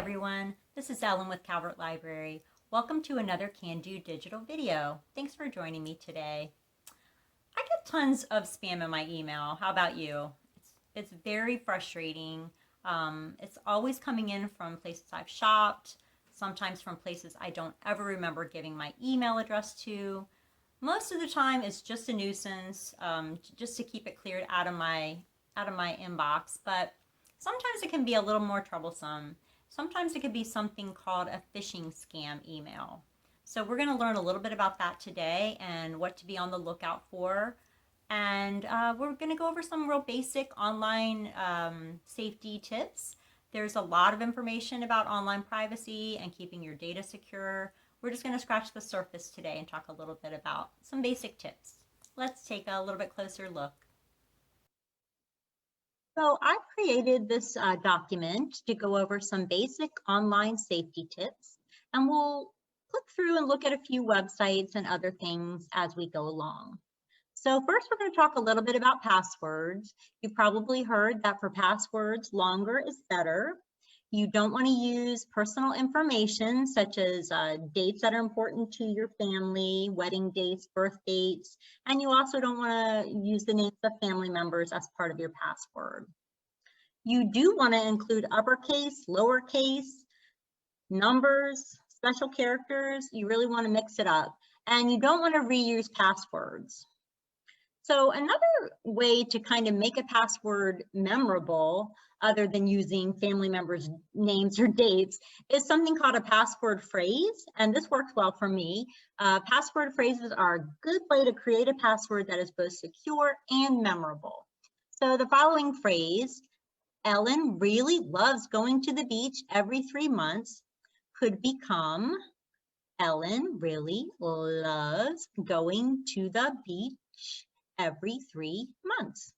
everyone, this is Ellen with Calvert Library. Welcome to another Can Do Digital video. Thanks for joining me today. I get tons of spam in my email. How about you? It's very frustrating. It's always coming in from places I've shopped, sometimes from places I don't ever remember giving my email address to. Most of the time it's just a nuisance, just to keep it cleared out of my inbox, but sometimes it can be a little more troublesome. Sometimes it could be something called a phishing scam email. So we're going to learn a little bit about that today and what to be on the lookout for. And we're going to go over some real basic online safety tips. There's a lot of information about online privacy and keeping your data secure. We're just going to scratch the surface today and talk a little bit about some basic tips. Let's take a little bit closer look. So I created this document to go over some basic online safety tips, and we'll click through and look at a few websites and other things as we go along. So first, we're going to talk a little bit about passwords. You've probably heard that for passwords, longer is better. You don't want to use personal information such as dates that are important to your family, wedding dates, birth dates, and you also don't want to use the names of family members as part of your password. You do want to include uppercase, lowercase, numbers, special characters. You really want to mix it up, and you don't want to reuse passwords. So another way to kind of make a password memorable, other than using family members' names or dates, is something called a password phrase, and this works well for me. Password phrases are a good way to create a password that is both secure and memorable. So the following phrase, Ellen really loves going to the beach every 3 months, could become Ellen really loves going to the beach every 3 months.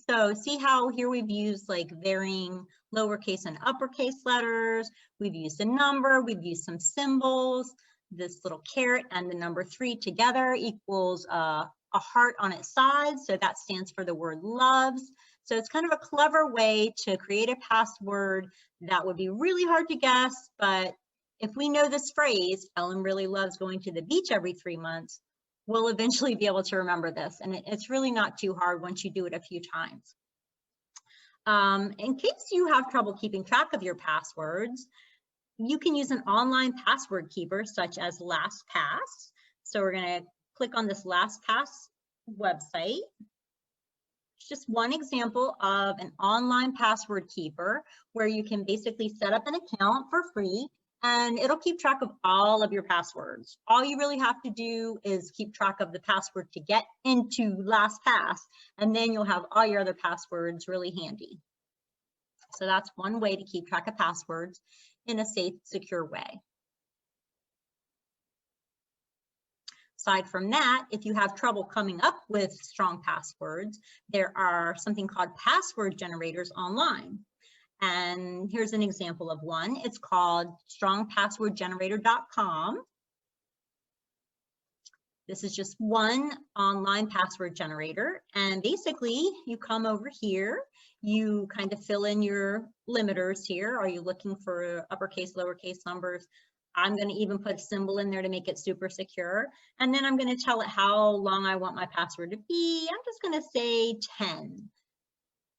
So see how here we've used like varying lowercase and uppercase letters. We've used a number, we've used some symbols. This little caret and the number 3 together equals a heart on its side. So that stands for the word loves. So it's kind of a clever way to create a password that would be really hard to guess, but if we know this phrase, Ellen really loves going to the beach every 3 months, we'll eventually be able to remember this, and it's really not too hard once you do it a few times. In case you have trouble keeping track of your passwords, you can use an online password keeper such as LastPass. So we're going to click on this LastPass website. It's just one example of an online password keeper where you can basically set up an account for free and it'll keep track of all of your passwords. All you really have to do is keep track of the password to get into LastPass, and then you'll have all your other passwords really handy. So that's one way to keep track of passwords in a safe, secure way. Aside from that, if you have trouble coming up with strong passwords, there are something called password generators online. And here's an example of one. It's called strongpasswordgenerator.com. This is just one online password generator. And basically, you come over here, you kind of fill in your limiters here. Are you looking for uppercase, lowercase numbers? I'm going to even put a symbol in there to make it super secure. And then I'm going to tell it how long I want my password to be. I'm just going to say 10.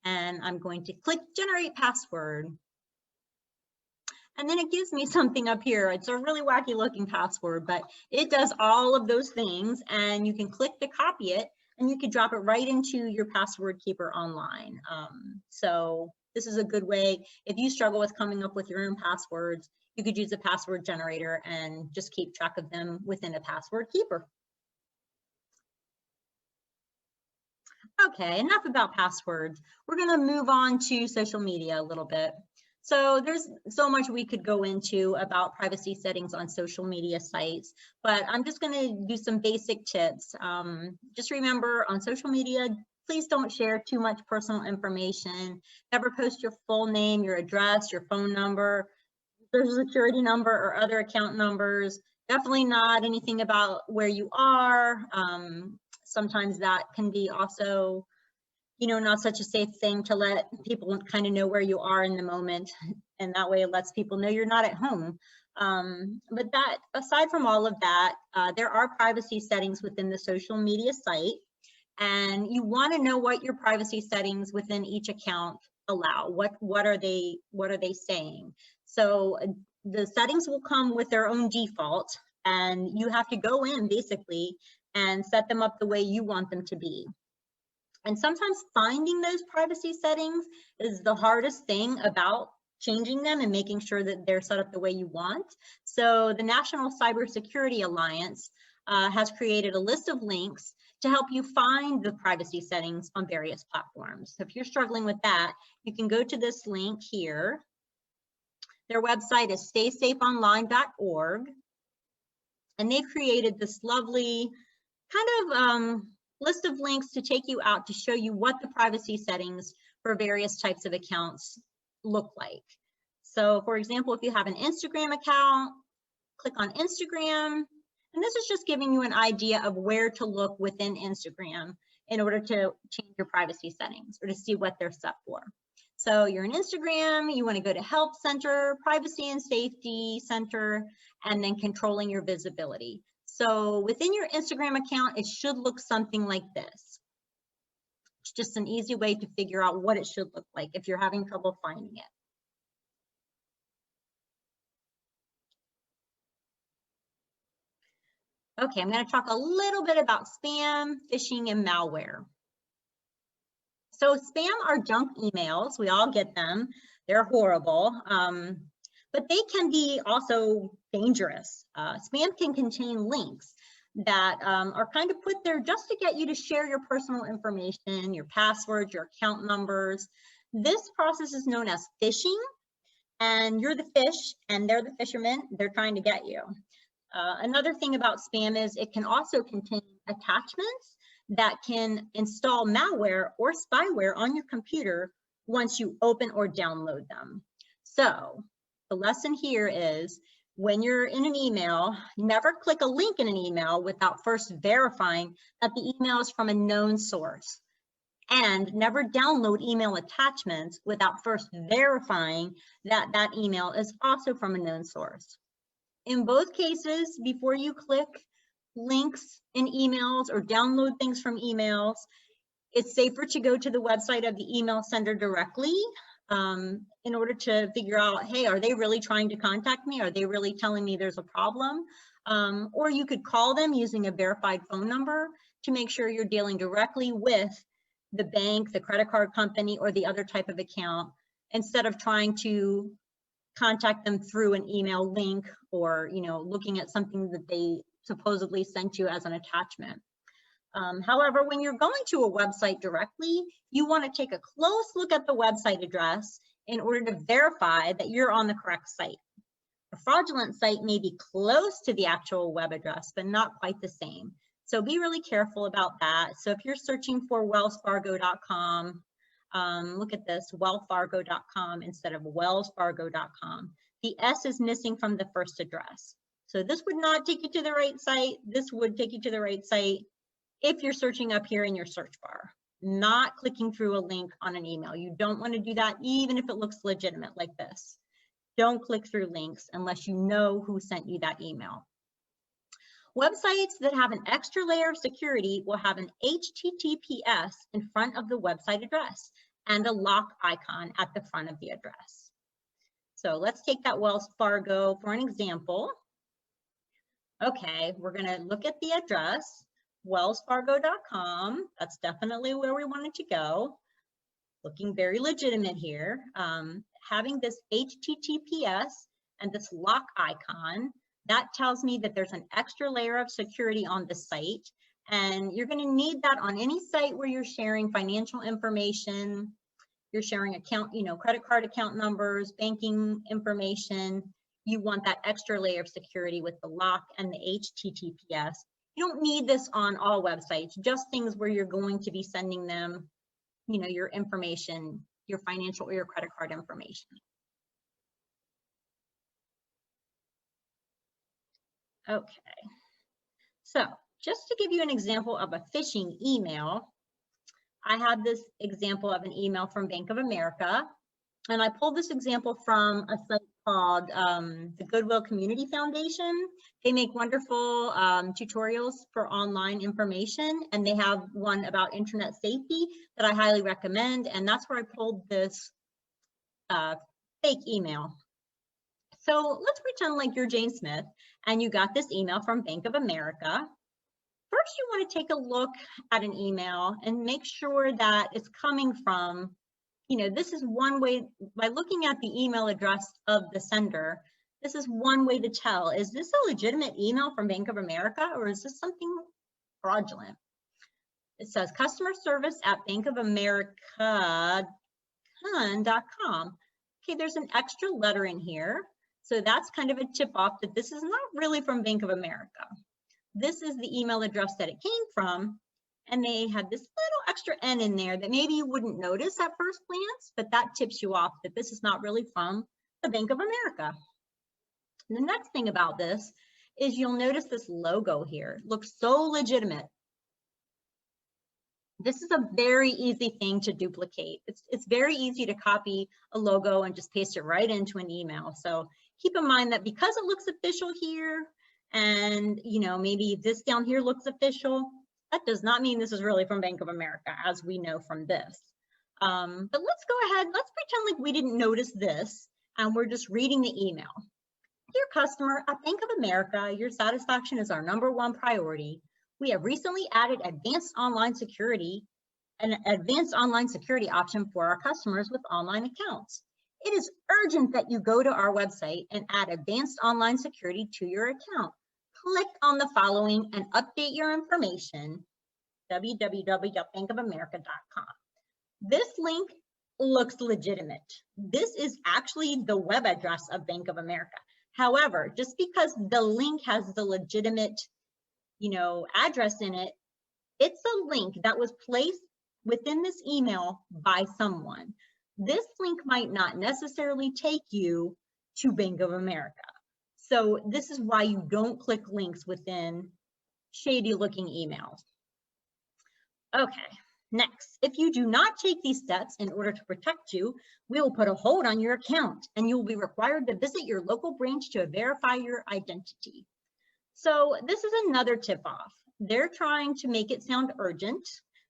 And I'm going to click generate password. And then it gives me something up here. It's a really wacky looking password, but it does all of those things, and you can click to copy it and you can drop it right into your password keeper online. So this is a good way. If you struggle with coming up with your own passwords, you could use a password generator and just keep track of them within a password keeper. Okay, enough about passwords. We're going to move on to social media a little bit. So there's so much we could go into about privacy settings on social media sites, but I'm just going to do some basic tips. Just remember, on social media, please don't share too much personal information. Never post your full name, your address, your phone number, social security number, or other account numbers. Definitely not anything about where you are. Sometimes that can be also not such a safe thing to let people kind of know where you are in the moment. And that way it lets people know you're not at home. But that, aside from all of that, there are privacy settings within the social media site. And you want to know what your privacy settings within each account allow. What are they saying? So the settings will come with their own default, and you have to go in basically and set them up the way you want them to be. And sometimes finding those privacy settings is the hardest thing about changing them and making sure that they're set up the way you want. So the National Cybersecurity Alliance has created a list of links to help you find the privacy settings on various platforms. So if you're struggling with that, you can go to this link here. Their website is staysafeonline.org. And they've created this lovely kind of list of links to take you out to show you what the privacy settings for various types of accounts look like. So for example, if you have an Instagram account, click on Instagram. And this is just giving you an idea of where to look within Instagram in order to change your privacy settings or to see what they're set for. So you're in Instagram, you want to go to Help Center, Privacy and Safety Center, and then controlling your visibility. So within your Instagram account, it should look something like this. It's just an easy way to figure out what it should look like if you're having trouble finding it. Okay, I'm going to talk a little bit about spam, phishing, and malware. So spam are junk emails. We all get them. They're horrible, but they can be also dangerous. Spam can contain links that are kind of put there just to get you to share your personal information, your passwords, your account numbers. This process is known as phishing, and you're the fish and they're the fishermen. They're trying to get you. Another thing about spam is it can also contain attachments that can install malware or spyware on your computer once you open or download them. So the lesson here is when you're in an email, never click a link in an email without first verifying that the email is from a known source. And never download email attachments without first verifying that that email is also from a known source. In both cases, before you click links in emails or download things from emails, it's safer to go to the website of the email sender directly in order to figure out, hey, are they really trying to contact me? Are they really telling me there's a problem? Or you could call them using a verified phone number to make sure you're dealing directly with the bank, the credit card company, or the other type of account, instead of trying to contact them through an email link or looking at something that they supposedly sent you as an attachment. However, when you're going to a website directly, you want to take a close look at the website address in order to verify that you're on the correct site. A fraudulent site may be close to the actual web address, but not quite the same. So be really careful about that. So if you're searching for wellsfargo.com, look at this, wellfargo.com instead of wellsfargo.com. The S is missing from the first address. So this would not take you to the right site. This would take you to the right site if you're searching up here in your search bar, not clicking through a link on an email. You don't want to do that even if it looks legitimate like this. Don't click through links unless you know who sent you that email. Websites that have an extra layer of security will have an HTTPS in front of the website address and a lock icon at the front of the address. So let's take that Wells Fargo for an example. Okay, we're going to look at the address, wellsfargo.com. That's definitely where we wanted to go. Looking very legitimate here. Having this HTTPS and this lock icon, that tells me that there's an extra layer of security on the site. And you're going to need that on any site where you're sharing financial information, you're sharing account, credit card account numbers, banking information. You want that extra layer of security with the lock and the HTTPS. You don't need this on all websites, just things where you're going to be sending them, your information, your financial or your credit card information. Okay, so just to give you an example of a phishing email, I have this example of an email from Bank of America, and I pulled this example from a site called the Goodwill Community Foundation. They make wonderful tutorials for online information, and they have one about internet safety that I highly recommend, and that's where I pulled this fake email. So let's pretend like you're Jane Smith and you got this email from Bank of America. First, you want to take a look at an email and make sure that it's coming from, this is one way, by looking at the email address of the sender, this is one way to tell, is this a legitimate email from Bank of America or is this something fraudulent? It says customer service at bankofamerica.com. Okay, there's an extra letter in here. So that's kind of a tip off that this is not really from Bank of America. This is the email address that it came from. And they had this little extra N in there that maybe you wouldn't notice at first glance, but that tips you off that this is not really from the Bank of America. And the next thing about this is you'll notice this logo here. It looks so legitimate. This is a very easy thing to duplicate. It's very easy to copy a logo and just paste it right into an email. So keep in mind that because it looks official here and maybe this down here looks official, that does not mean this is really from Bank of America, as we know from this. But let's go ahead, let's pretend like we didn't notice this and we're just reading the email. Dear customer, at Bank of America, your satisfaction is our #1 priority. We have recently added an advanced online security option for our customers with online accounts. It is urgent that you go to our website and add advanced online security to your account. Click on the following and update your information, www.bankofamerica.com. This link looks legitimate. This is actually the web address of Bank of America. However, just because the link has the legitimate address in it, it's a link that was placed within this email by someone. This link might not necessarily take you to Bank of America. So this is why you don't click links within shady looking emails. Okay, next, if you do not take these steps in order to protect you, we will put a hold on your account and you will be required to visit your local branch to verify your identity. So this is another tip off. They're trying to make it sound urgent.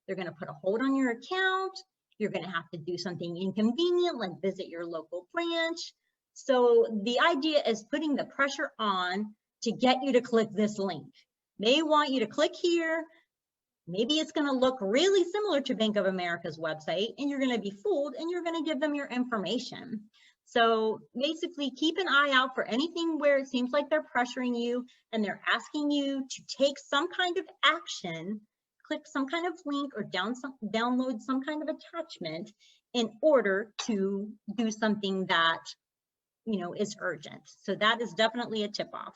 They're going to put a hold on your account. You're going to have to do something inconvenient like visit your local branch. So the idea is putting the pressure on to get you to click this link. They want you to click here. Maybe it's going to look really similar to Bank of America's website and you're going to be fooled and you're going to give them your information. So basically keep an eye out for anything where it seems like they're pressuring you and they're asking you to take some kind of action, click some kind of link or download some kind of attachment in order to do something that is urgent. So that is definitely a tip off.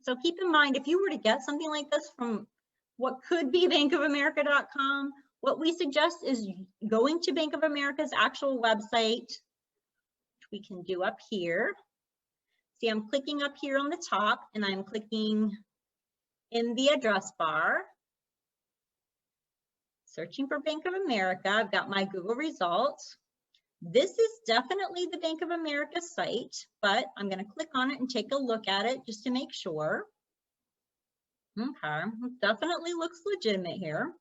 So keep in mind, if you were to get something like this from what could be bankofamerica.com, what we suggest is going to Bank of America's actual website, which we can do up here. See, I'm clicking up here on the top and I'm clicking in the address bar, searching for Bank of America. I've got my Google results. This is definitely the Bank of America site, but I'm going to click on it and take a look at it just to make sure. Okay, it definitely looks legitimate here.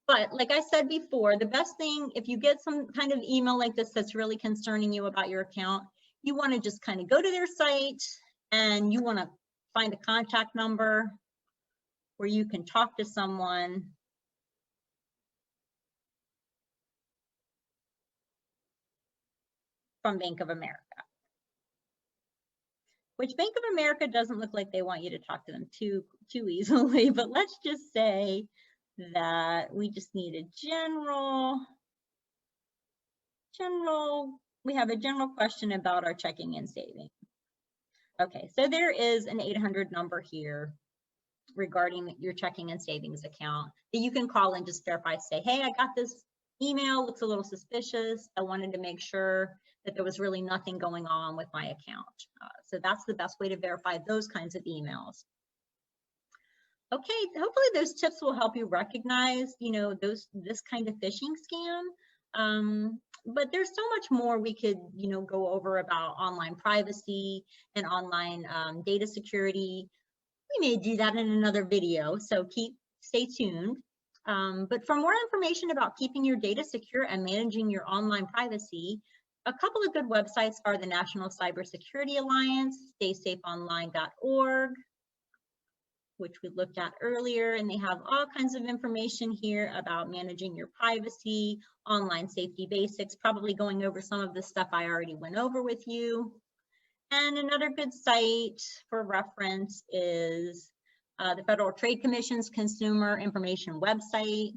But like I said before, the best thing, if you get some kind of email like this that's really concerning you about your account, you want to just kind of go to their site and you want to find a contact number where you can talk to someone. From Bank of America, which Bank of America doesn't look like they want you to talk to them too easily, but let's just say that we just need a general, we have a general question about our checking and savings. Okay, so there is an 800 number here regarding your checking and savings account that you can call and just verify, say, hey, I got this email, looks a little suspicious. I wanted to make sure that there was really nothing going on with my account. So that's the best way to verify those kinds of emails. Okay, hopefully those tips will help you recognize, this kind of phishing scam. But there's so much more we could, go over about online privacy and online data security. We may do that in another video, so stay tuned. But for more information about keeping your data secure and managing your online privacy, a couple of good websites are the National Cybersecurity Alliance, staysafeonline.org, which we looked at earlier, and they have all kinds of information here about managing your privacy, online safety basics, probably going over some of the stuff I already went over with you. And another good site for reference is the Federal Trade Commission's Consumer Information website.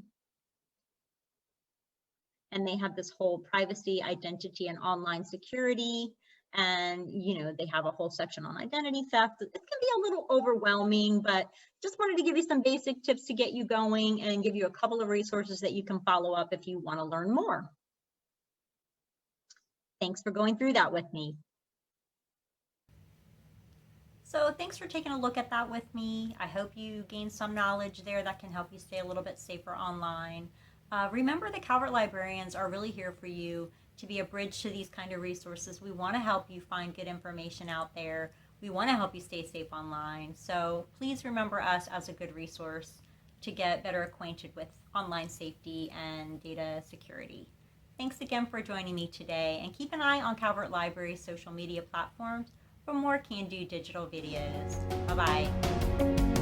And they have this whole privacy, identity, and online security. And, they have a whole section on identity theft. It can be a little overwhelming, but just wanted to give you some basic tips to get you going and give you a couple of resources that you can follow up if you want to learn more. Thanks for going through that with me. So thanks for taking a look at that with me. I hope you gained some knowledge there that can help you stay a little bit safer online. Remember, the Calvert librarians are really here for you to be a bridge to these kind of resources. We want to help you find good information out there. We want to help you stay safe online. So please remember us as a good resource to get better acquainted with online safety and data security. Thanks again for joining me today, and keep an eye on Calvert Library's social media platforms for more can-do digital videos. Bye-bye.